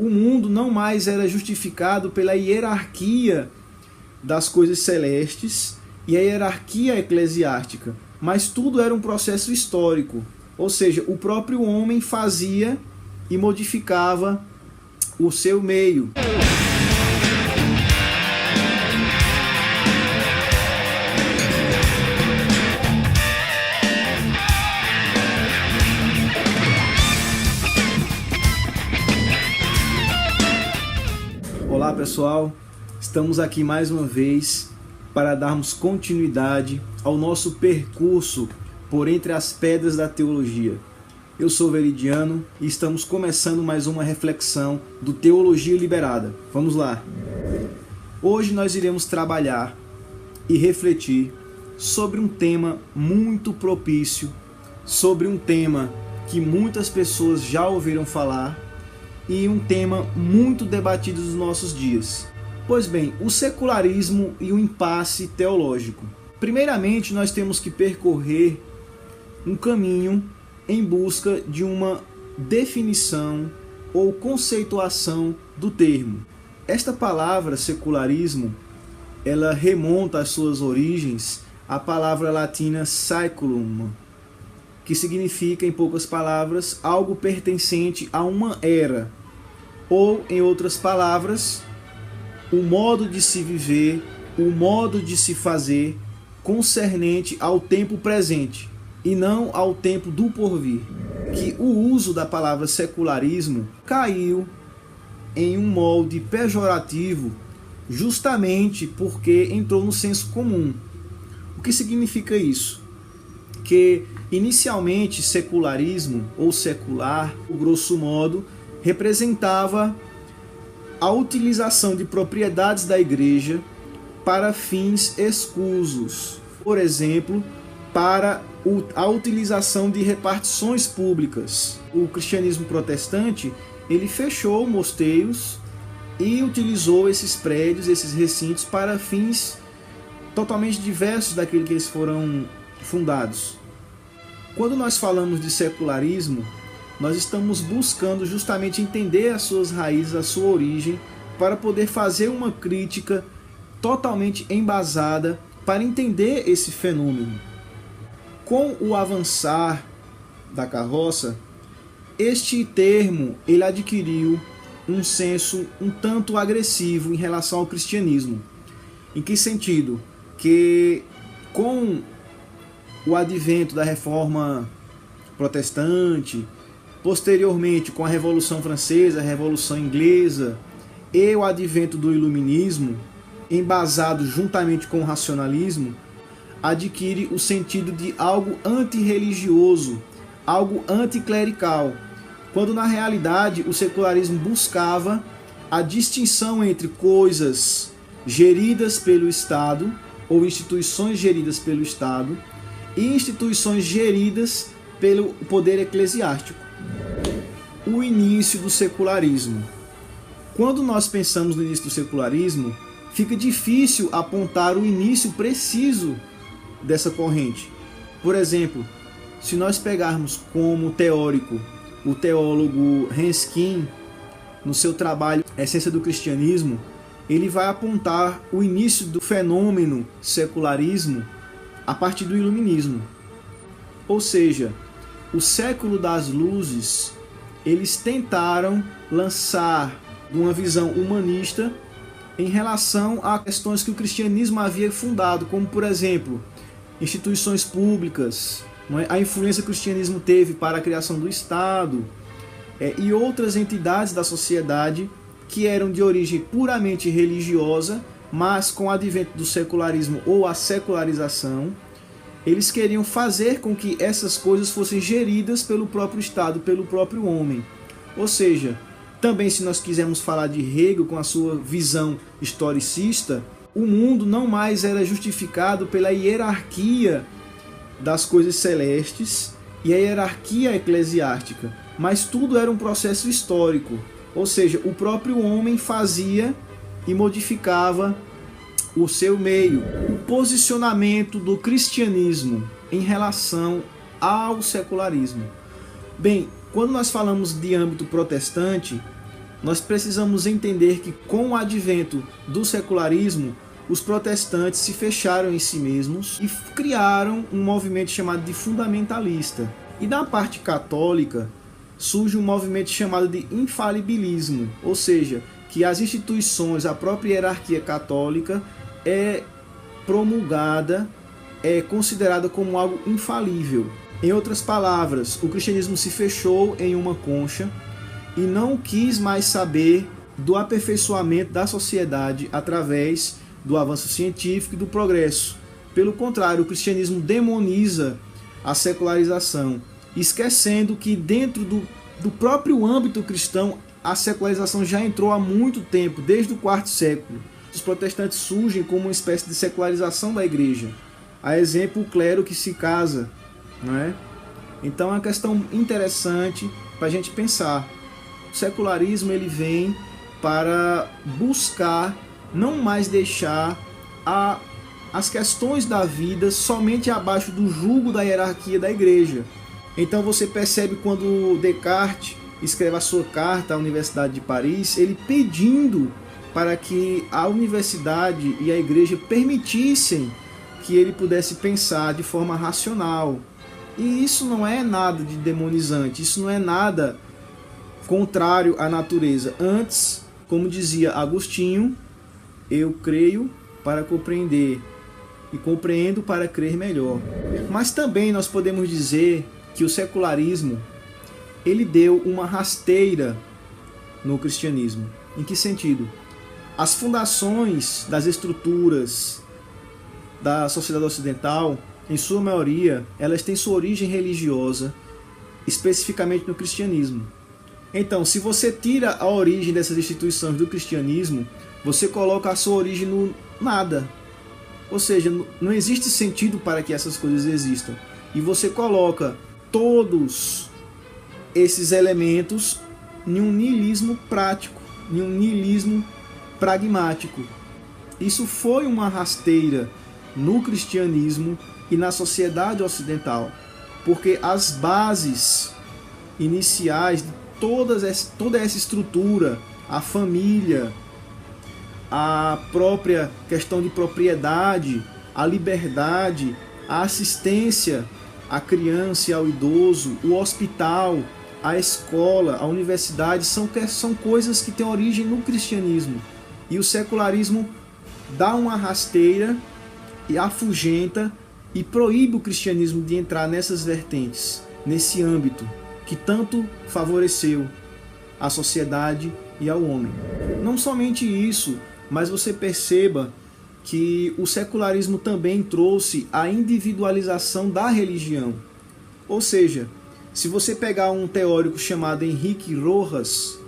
O mundo não mais era justificado pela hierarquia das coisas celestes e a hierarquia eclesiástica, mas tudo era um processo histórico, ou seja, o próprio homem fazia e modificava o seu meio. Olá pessoal, estamos aqui mais uma vez para darmos continuidade ao nosso percurso por entre as pedras da teologia. Eu sou Veridiano e estamos começando mais uma reflexão do Teologia Liberada. Vamos lá! Hoje nós iremos trabalhar e refletir sobre um tema muito propício, sobre um tema que muitas pessoas já ouviram falar e um tema muito debatido nos nossos dias. Pois bem, o secularismo e o impasse teológico. Primeiramente, nós temos que percorrer um caminho em busca de uma definição ou conceituação do termo. Esta palavra secularismo, ela remonta às suas origens à palavra latina saeculum, que significa, em poucas palavras, algo pertencente a uma era, ou, em outras palavras, o modo de se viver, o modo de se fazer concernente ao tempo presente e não ao tempo do porvir. Que o uso da palavra secularismo caiu em um molde pejorativo justamente porque entrou no senso comum. O que significa isso? Que inicialmente secularismo ou secular, grosso modo, representava a utilização de propriedades da igreja para fins escusos. Por exemplo, para a utilização de repartições públicas. O cristianismo protestante, ele fechou mosteiros e utilizou esses prédios, esses recintos, para fins totalmente diversos daquele que eles foram fundados. Quando nós falamos de secularismo, nós estamos buscando justamente entender as suas raízes, a sua origem, para poder fazer uma crítica totalmente embasada para entender esse fenômeno. Com o avançar da carroça, este termo ele adquiriu um senso um tanto agressivo em relação ao cristianismo. Em que sentido? Que com o advento da reforma protestante, posteriormente com a Revolução Francesa, a Revolução Inglesa e o advento do Iluminismo, embasado juntamente com o racionalismo, adquire o sentido de algo antirreligioso, algo anticlerical, quando na realidade o secularismo buscava a distinção entre coisas geridas pelo Estado ou instituições geridas pelo Estado e instituições geridas pelo poder eclesiástico. O início do secularismo. Quando nós pensamos no início do secularismo, fica difícil apontar o início preciso dessa corrente. Por exemplo, se nós pegarmos como teórico o teólogo Renskin, no seu trabalho Essência do Cristianismo, ele vai apontar o início do fenômeno secularismo a partir do Iluminismo. Ou seja, o século das luzes, eles tentaram lançar uma visão humanista em relação a questões que o cristianismo havia fundado, como, por exemplo, instituições públicas, a influência que o cristianismo teve para a criação do Estado e outras entidades da sociedade que eram de origem puramente religiosa, mas com o advento do secularismo ou a secularização, eles queriam fazer com que essas coisas fossem geridas pelo próprio Estado, pelo próprio homem. Ou seja, também se nós quisermos falar de Hegel com a sua visão historicista, o mundo não mais era justificado pela hierarquia das coisas celestes e a hierarquia eclesiástica, mas tudo era um processo histórico. Ou seja, o próprio homem fazia e modificava o seu meio. O posicionamento do cristianismo em relação ao secularismo. Bem, quando nós falamos de âmbito protestante, nós precisamos entender que com o advento do secularismo, os protestantes se fecharam em si mesmos e criaram um movimento chamado de fundamentalista. E da parte católica surge um movimento chamado de infalibilismo, ou seja, que as instituições, a própria hierarquia católica é promulgada, é considerada como algo infalível. Em outras palavras, o cristianismo se fechou em uma concha e não quis mais saber do aperfeiçoamento da sociedade através do avanço científico e do progresso. Pelo contrário, o cristianismo demoniza a secularização, esquecendo que dentro do próprio âmbito cristão a secularização já entrou há muito tempo, desde o IV século. Os protestantes surgem como uma espécie de secularização da igreja. A exemplo, o clero que se casa, não é? Então é uma questão interessante para a gente pensar. O secularismo ele vem para buscar não mais deixar as questões da vida somente abaixo do jugo da hierarquia da igreja. Então você percebe quando Descartes escreve a sua carta à Universidade de Paris, ele pedindo para que a universidade e a igreja permitissem que ele pudesse pensar de forma racional. E isso não é nada de demonizante, isso não é nada contrário à natureza. Antes, como dizia Agostinho, eu creio para compreender e compreendo para crer melhor. Mas também nós podemos dizer que o secularismo ele deu uma rasteira no cristianismo. Em que sentido? As fundações das estruturas da sociedade ocidental, em sua maioria, elas têm sua origem religiosa, especificamente no cristianismo. Então, se você tira a origem dessas instituições do cristianismo, você coloca a sua origem no nada. Ou seja, não existe sentido para que essas coisas existam. E você coloca todos esses elementos em um niilismo prático, em um niilismo pragmático. Isso foi uma rasteira no cristianismo e na sociedade ocidental, porque as bases iniciais de toda essa estrutura, a família, a própria questão de propriedade, a liberdade, a assistência à criança e ao idoso, o hospital, a escola, a universidade, são coisas que têm origem no cristianismo. E o secularismo dá uma rasteira e afugenta e proíbe o cristianismo de entrar nessas vertentes, nesse âmbito que tanto favoreceu a sociedade e ao homem. Não somente isso, mas você perceba que o secularismo também trouxe a individualização da religião. Ou seja, se você pegar um teórico chamado Henrique Rojas,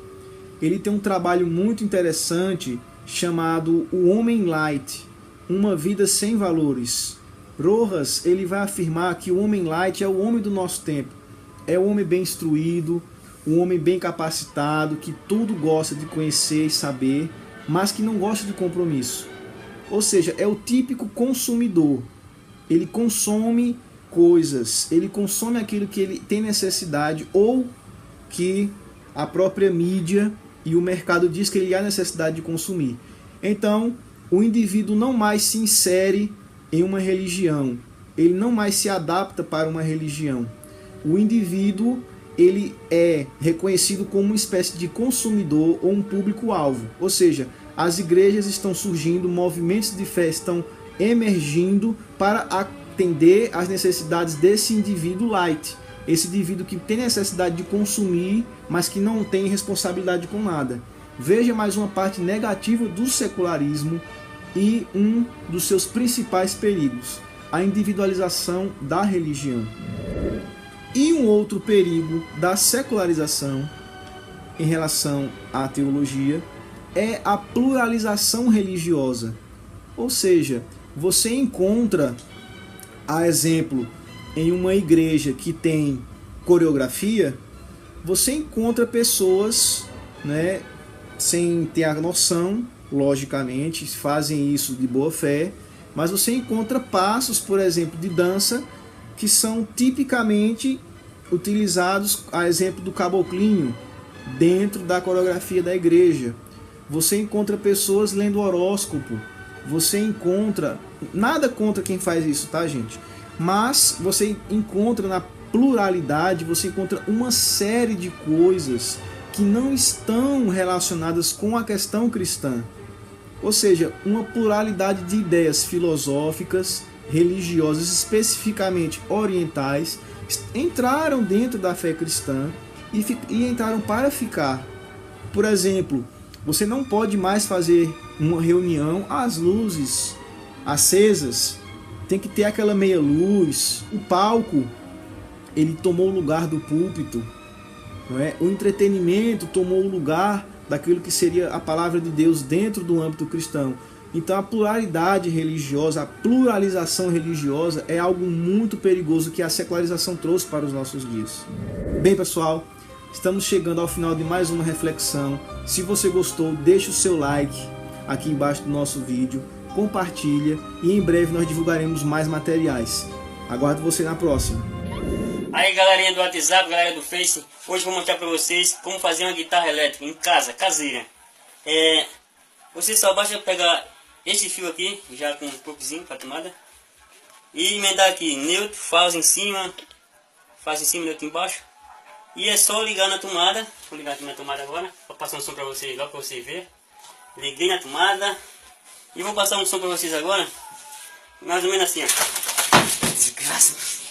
ele tem um trabalho muito interessante chamado O Homem Light, Uma Vida Sem Valores. Rojas ele vai afirmar que o homem light é o homem do nosso tempo. É o homem bem instruído, um homem bem capacitado, que tudo gosta de conhecer e saber, mas que não gosta de compromisso. Ou seja, é o típico consumidor. Ele consome coisas, ele consome aquilo que ele tem necessidade ou que a própria mídia e o mercado diz que ele há necessidade de consumir. Então, o indivíduo não mais se insere em uma religião, ele não mais se adapta para uma religião. O indivíduo ele é reconhecido como uma espécie de consumidor ou um público-alvo. Ou seja, as igrejas estão surgindo, movimentos de fé estão emergindo para atender às necessidades desse indivíduo light. Esse indivíduo que tem necessidade de consumir, mas que não tem responsabilidade com nada. Veja mais uma parte negativa do secularismo e um dos seus principais perigos, a individualização da religião. E um outro perigo da secularização em relação à teologia é a pluralização religiosa. Ou seja, você encontra, a exemplo, em uma igreja que tem coreografia, você encontra pessoas, né, sem ter a noção, logicamente, fazem isso de boa fé, mas você encontra passos, por exemplo, de dança que são tipicamente utilizados, a exemplo do caboclinho, dentro da coreografia da igreja. Você encontra pessoas lendo horóscopo. Você encontra... Nada contra quem faz isso, tá, gente? Mas você encontra na pluralidade, você encontra uma série de coisas que não estão relacionadas com a questão cristã. Ou seja, uma pluralidade de ideias filosóficas, religiosas, especificamente orientais, entraram dentro da fé cristã e entraram para ficar. Por exemplo, você não pode mais fazer uma reunião às luzes acesas, tem que ter aquela meia luz. O palco, ele tomou o lugar do púlpito, não é? O entretenimento tomou o lugar daquilo que seria a palavra de Deus dentro do âmbito cristão. Então a pluralidade religiosa, a pluralização religiosa é algo muito perigoso que a secularização trouxe para os nossos dias. Bem, pessoal, estamos chegando ao final de mais uma reflexão. Se você gostou, deixe o seu like aqui embaixo do nosso vídeo, compartilha e em breve nós divulgaremos mais materiais. Aguardo você na próxima. Aí galerinha do WhatsApp, galera do Face, hoje vou mostrar para vocês como fazer uma guitarra elétrica em casa, caseira. Você só basta pegar esse fio aqui, já com um pouquinho para tomada, e emendar aqui neutro, faz em cima, neutro embaixo, e é só ligar na tomada. Vou ligar aqui na tomada agora, vou passar um som para vocês logo para vocês verem. Liguei na tomada e vou passar um som para vocês agora, mais ou menos assim, ó.